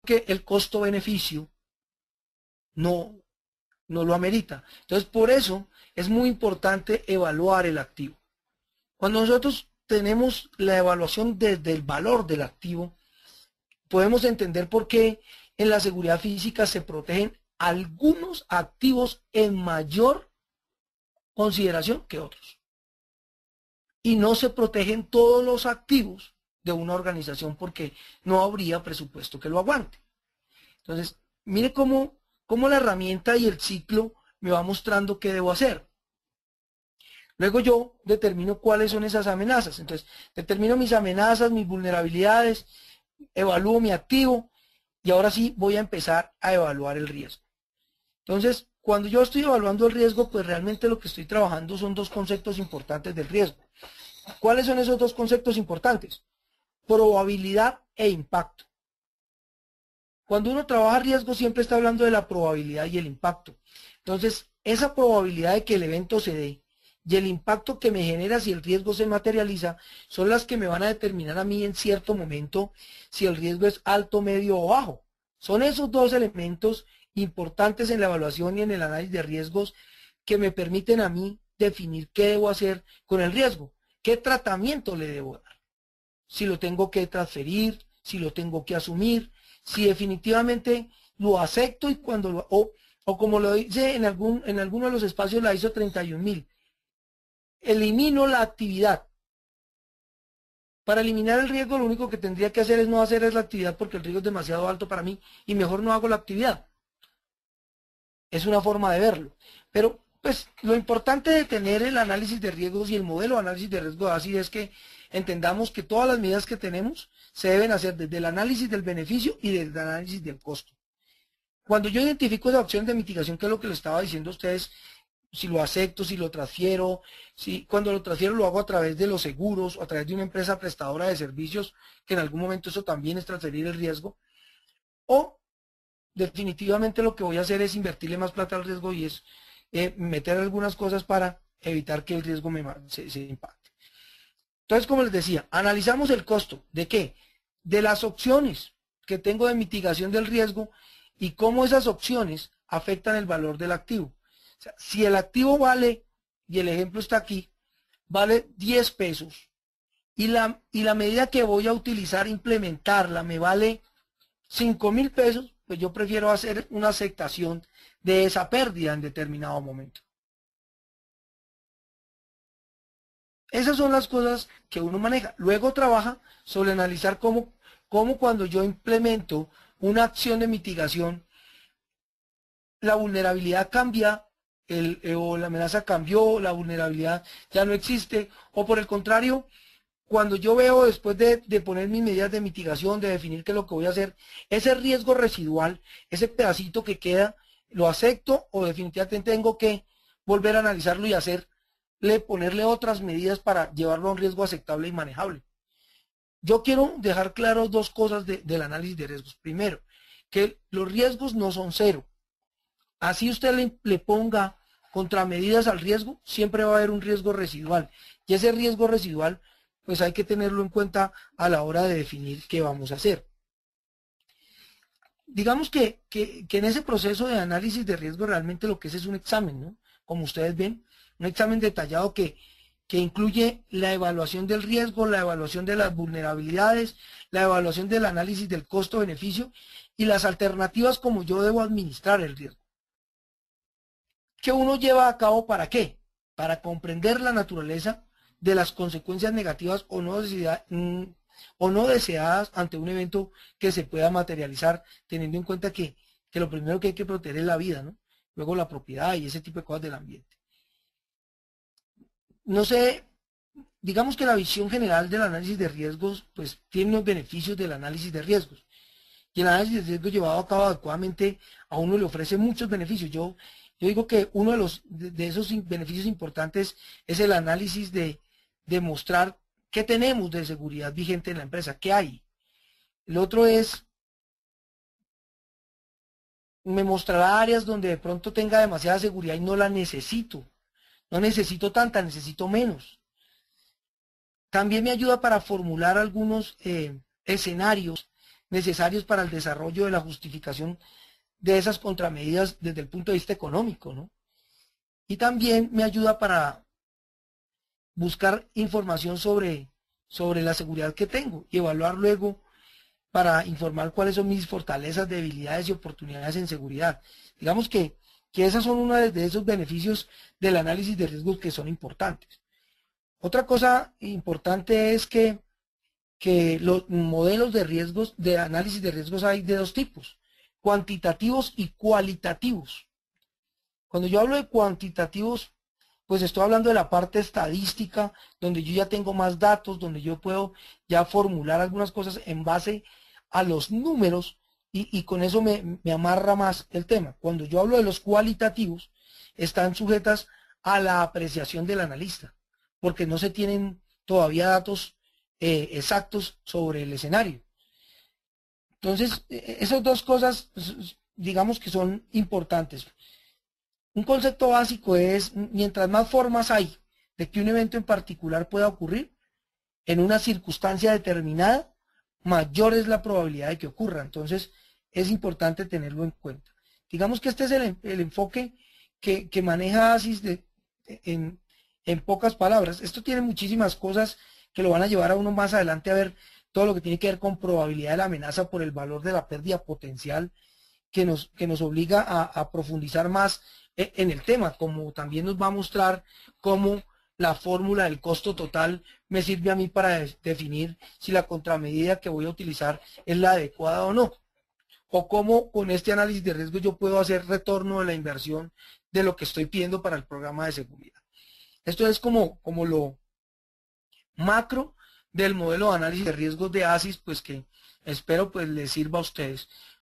porque el costo-beneficio no lo amerita. Entonces, por eso es muy importante evaluar el activo. Cuando nosotros tenemos la evaluación desde el valor del activo, podemos entender por qué en la seguridad física se protegen algunos activos en mayor consideración que otros. Y no se protegen todos los activos de una organización porque no habría presupuesto que lo aguante. Entonces, mire cómo la herramienta y el ciclo me va mostrando qué debo hacer. Luego yo determino cuáles son esas amenazas. Entonces, determino mis amenazas, mis vulnerabilidades, evalúo mi activo y ahora sí voy a empezar a evaluar el riesgo. Entonces, cuando yo estoy evaluando el riesgo, pues realmente lo que estoy trabajando son dos conceptos importantes del riesgo. ¿Cuáles son esos dos conceptos importantes? Probabilidad e impacto. Cuando uno trabaja riesgo siempre está hablando de la probabilidad y el impacto. Entonces, esa probabilidad de que el evento se dé y el impacto que me genera si el riesgo se materializa son las que me van a determinar a mí en cierto momento si el riesgo es alto, medio o bajo. Son esos dos elementos importantes en la evaluación y en el análisis de riesgos que me permiten a mí definir qué debo hacer con el riesgo, qué tratamiento le debo dar, si lo tengo que transferir, si lo tengo que asumir, si definitivamente lo acepto y cuando o como lo dice en alguno de los espacios la ISO 31000, elimino la actividad. Para eliminar el riesgo lo único que tendría que hacer es no hacer la actividad porque el riesgo es demasiado alto para mí y mejor no hago la actividad. Es una forma de verlo. Pero pues lo importante de tener el análisis de riesgos y el modelo de análisis de riesgo así es que entendamos que todas las medidas que tenemos se deben hacer desde el análisis del beneficio y desde el análisis del costo. Cuando yo identifico esa opción de mitigación, que es lo que les estaba diciendo a ustedes, si lo acepto, si lo transfiero, si cuando lo transfiero lo hago a través de los seguros o a través de una empresa prestadora de servicios, que en algún momento eso también es transferir el riesgo, o definitivamente lo que voy a hacer es invertirle más plata al riesgo y es meter algunas cosas para evitar que el riesgo se impacte. Entonces, como les decía, analizamos el costo. ¿De qué? De las opciones que tengo de mitigación del riesgo y cómo esas opciones afectan el valor del activo. O sea, si el activo vale, y el ejemplo está aquí, vale 10 pesos y la medida que voy a utilizar, implementarla, me vale 5.000 pesos, pues yo prefiero hacer una aceptación de esa pérdida en determinado momento. Esas son las cosas que uno maneja. Luego trabaja sobre analizar cómo cuando yo implemento una acción de mitigación, la vulnerabilidad cambia, o la amenaza cambió, la vulnerabilidad ya no existe, o por el contrario, cuando yo veo después de poner mis medidas de mitigación, de definir qué es lo que voy a hacer, ese riesgo residual, ese pedacito que queda, lo acepto o definitivamente tengo que volver a analizarlo y ponerle otras medidas para llevarlo a un riesgo aceptable y manejable. Yo quiero dejar claro dos cosas del análisis de riesgos. Primero, que los riesgos no son cero. Así usted le ponga contramedidas al riesgo, siempre va a haber un riesgo residual. Y ese riesgo residual, pues hay que tenerlo en cuenta a la hora de definir qué vamos a hacer. Digamos que en ese proceso de análisis de riesgo realmente lo que es un examen, ¿no? Como ustedes ven, un examen detallado que incluye la evaluación del riesgo, la evaluación de las vulnerabilidades, la evaluación del análisis del costo-beneficio y las alternativas como yo debo administrar el riesgo. ¿Qué uno lleva a cabo para qué? Para comprender la naturaleza de las consecuencias negativas o no deseadas ante un evento que se pueda materializar, teniendo en cuenta que lo primero que hay que proteger es la vida, ¿no? Luego la propiedad y ese tipo de cosas del ambiente. No sé, digamos que la visión general del análisis de riesgos, pues tiene unos beneficios del análisis de riesgos. Y el análisis de riesgos llevado a cabo adecuadamente a uno le ofrece muchos beneficios. Yo digo que uno de esos beneficios importantes es el análisis de mostrar qué tenemos de seguridad vigente en la empresa, qué hay. El otro es, me mostrará áreas donde de pronto tenga demasiada seguridad y no la necesito. No necesito tanta, necesito menos. También me ayuda para formular algunos escenarios necesarios para el desarrollo de la justificación de esas contramedidas desde el punto de vista económico, ¿no? Y también me ayuda para buscar información sobre la seguridad que tengo y evaluar luego para informar cuáles son mis fortalezas, debilidades y oportunidades en seguridad. Digamos que esas son uno de esos beneficios del análisis de riesgos que son importantes. Otra cosa importante es que los modelos de riesgos, de análisis de riesgos hay de dos tipos, cuantitativos y cualitativos. Cuando yo hablo de cuantitativos, pues estoy hablando de la parte estadística, donde yo ya tengo más datos, donde yo puedo ya formular algunas cosas en base a los números y con eso me amarra más el tema. Cuando yo hablo de los cualitativos, están sujetas a la apreciación del analista, porque no se tienen todavía datos exactos sobre el escenario. Entonces, esas dos cosas, digamos que son importantes. Un concepto básico es, mientras más formas hay de que un evento en particular pueda ocurrir, en una circunstancia determinada, mayor es la probabilidad de que ocurra. Entonces, es importante tenerlo en cuenta. Digamos que este es el enfoque que maneja ASIS en pocas palabras. Esto tiene muchísimas cosas que lo van a llevar a uno más adelante a ver todo lo que tiene que ver con probabilidad de la amenaza por el valor de la pérdida potencial que nos obliga a profundizar más en el tema, como también nos va a mostrar cómo la fórmula del costo total me sirve a mí para definir si la contramedida que voy a utilizar es la adecuada o no, o cómo con este análisis de riesgo yo puedo hacer retorno de la inversión de lo que estoy pidiendo para el programa de seguridad. Esto es como lo macro del modelo de análisis de riesgos de ASIS, pues que espero pues les sirva a ustedes.